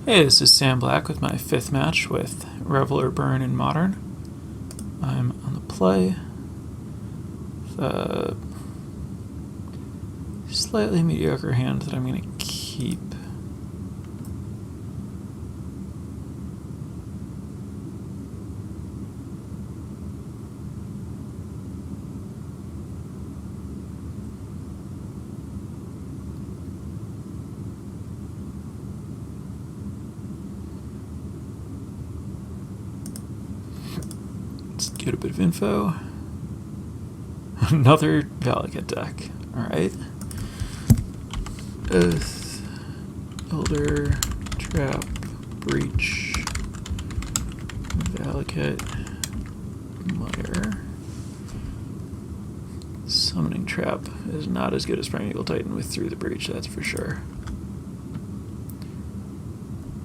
Hey, this is Sam Black with my 5th match with Reveler, Burn, and Modern. I'm on the play. The slightly mediocre hand that I'm going to keep. Let's get a bit of info. Another Valakut deck. Alright. Oath, Elder, Trap, Breach, Valakut, Mire. Summoning Trap is not as good as Primeval Titan with Through the Breach, that's for sure.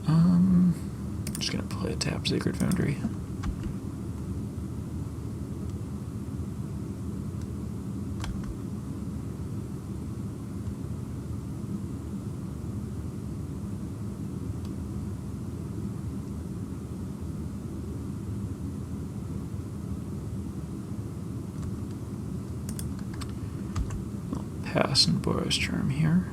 I'm just gonna play a tap Sacred Foundry. Pass and Boros Charm here.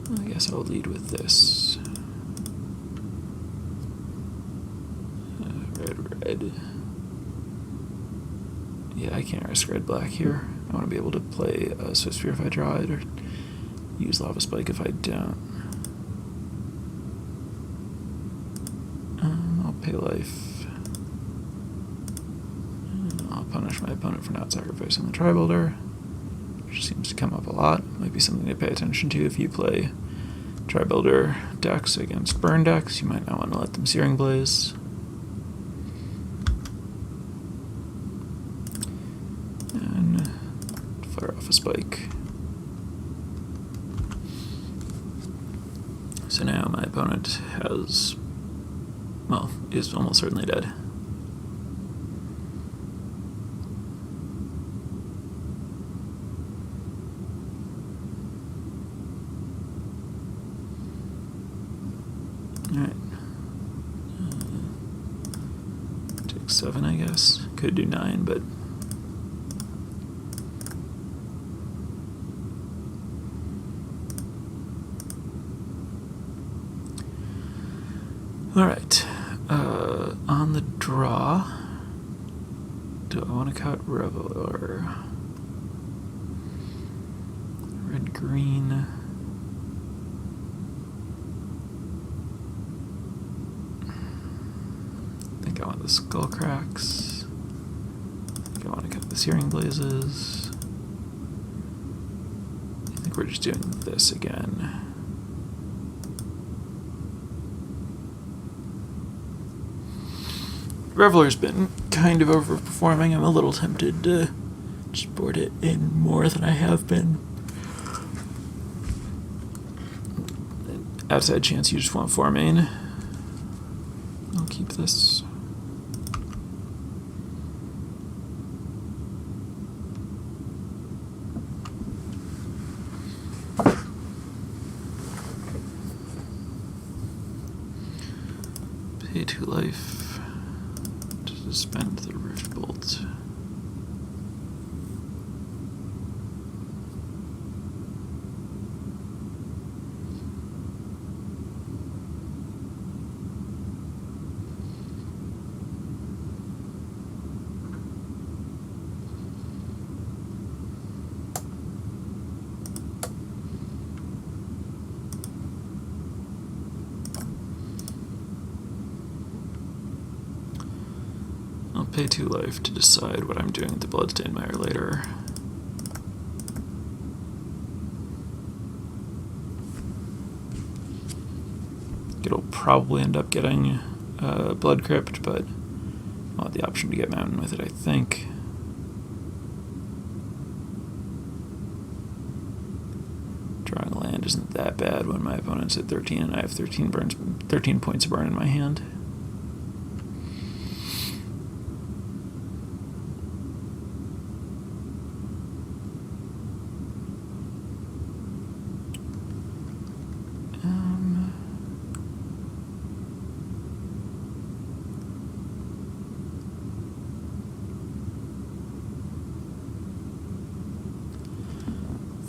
I guess I'll lead with this. Red. Yeah, I can't risk red-black here. I want to be able to play a Swift Spear if I draw it, or use Lava Spike if I don't. I'll pay life. And I'll punish my opponent for not sacrificing the Tri-Builder, which seems to come up a lot. Might be something to pay attention to if you play Tri-Builder decks against burn decks. You might not want to let them Searing Blaze. And fire off a Spike. So now my opponent has, well, is almost certainly dead. Alright. Take 7, I guess. Could do 9, but... Alright. On the draw, do I want to cut Reveler? Red-green... I want the Skull Cracks. I want to cut the Searing Blazes. I think we're just doing this again. Reveler's been kind of overperforming. I'm a little tempted to just board it in more than I have been. Outside chance you just want 4 main. I'll keep this. Pay 2 life to suspend the Rift Bolt. I'll pay 2 life to decide what I'm doing with the Bloodstained Mire later. It'll probably end up getting Blood Crypt, but I'll have the option to get mountain with it, I think. Drawing a land isn't that bad when my opponent's at 13 and I have 13 points of burn in my hand.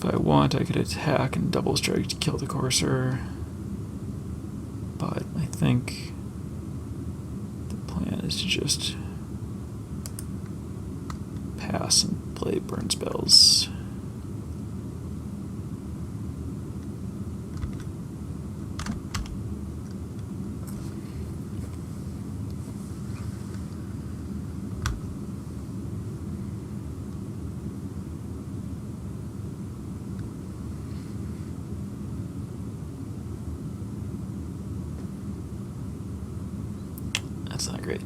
If I want, I could attack and double strike to kill the courser, but I think the plan is to just pass and play burn spells. That's not great.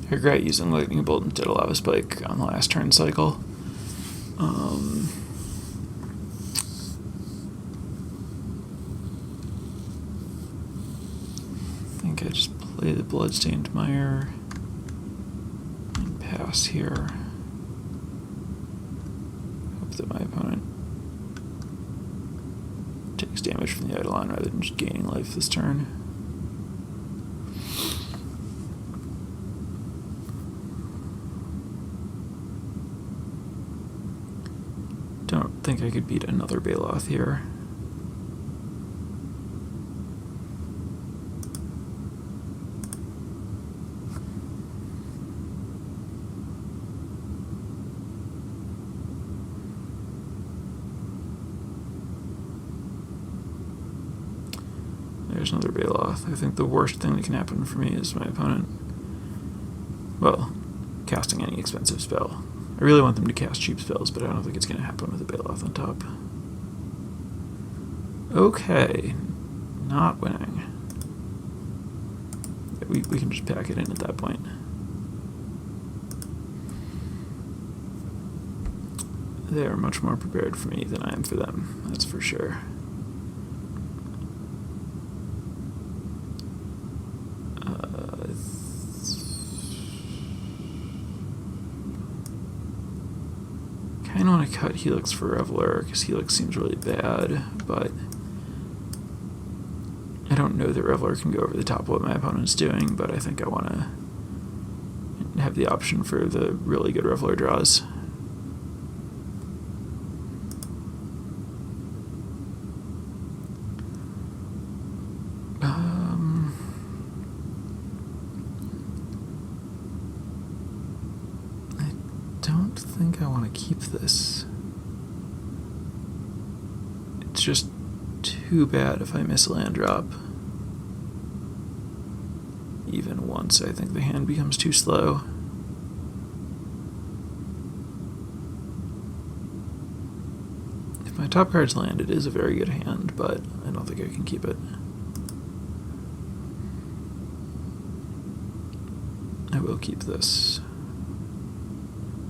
I regret using Lightning Bolt instead of Lava Spike on the last turn cycle. I think I just play the Bloodstained Mire and pass here. Hope that my opponent takes damage from the Eidolon rather than just gaining life this turn. Don't think I could beat another Baloth here. There's another Baloth. I think the worst thing that can happen for me is my opponent, well, casting any expensive spell. I really want them to cast cheap spells, but I don't think it's going to happen with a Baloth on top. Okay, not winning. We can just pack it in at that point. They are much more prepared for me than I am for them, that's for sure. I kind of want to cut Helix for Reveler, because Helix seems really bad, but I don't know that Reveler can go over the top of what my opponent's doing, but I think I want to have the option for the really good Reveler draws. I think I want to keep this. It's just too bad if I miss a land drop. Even once, I think the hand becomes too slow. If my top card's land, it is a very good hand, but I don't think I can keep it. I will keep this.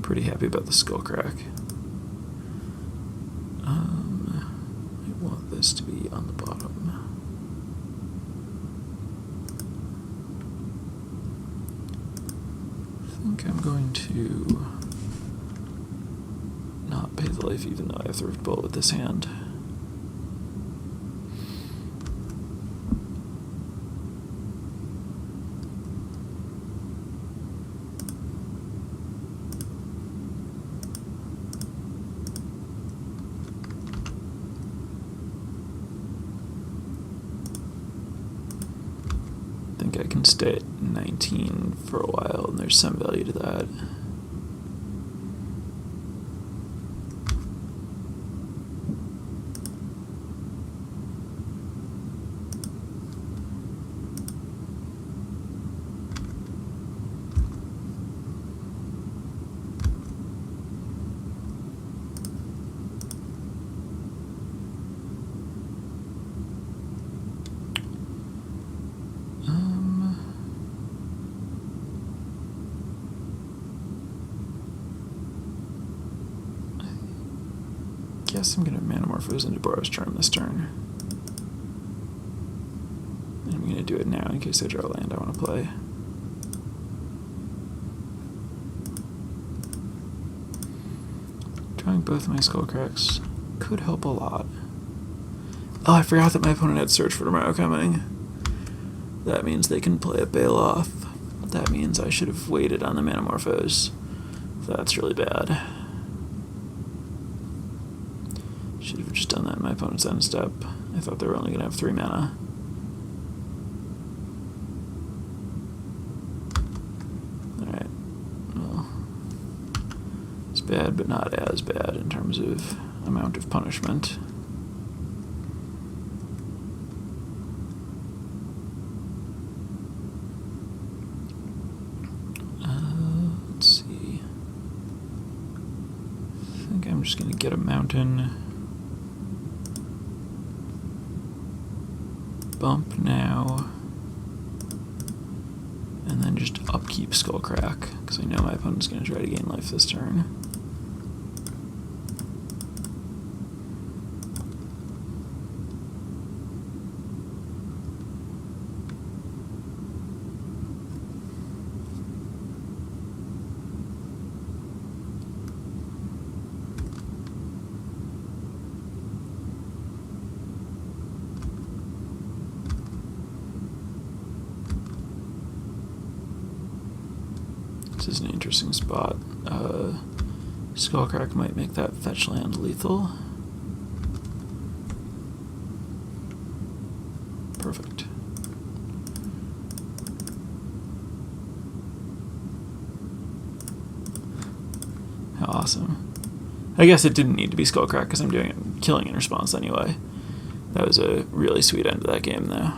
Pretty happy about the skull crack. I want this to be on the bottom. I think I'm going to not pay the life even though I have Thrift Bolt with this hand. stay at 19 for a while, and there's some value to that. I guess I'm going to Manamorphose into Boros Charm this turn. And I'm going to do it now in case I draw a land I want to play. Drawing both my Skullcracks could help a lot. Oh, I forgot that my opponent had Search for Tomorrow coming. That means they can play a Bailoff. That means I should have waited on the Manamorphose. That's really bad. Should have just done that in my opponent's end step. I thought they were only going to have 3 mana. Alright. Well, it's bad, but not as bad in terms of amount of punishment. Let's see. I think I'm just going to get a mountain. Bump now, and then just upkeep Skullcrack, because I know my opponent's going to try to gain life this turn. This is an interesting spot. Skullcrack might make that fetch land lethal. Perfect. How awesome. I guess it didn't need to be Skullcrack because I'm killing in response anyway. That was a really sweet end to that game though.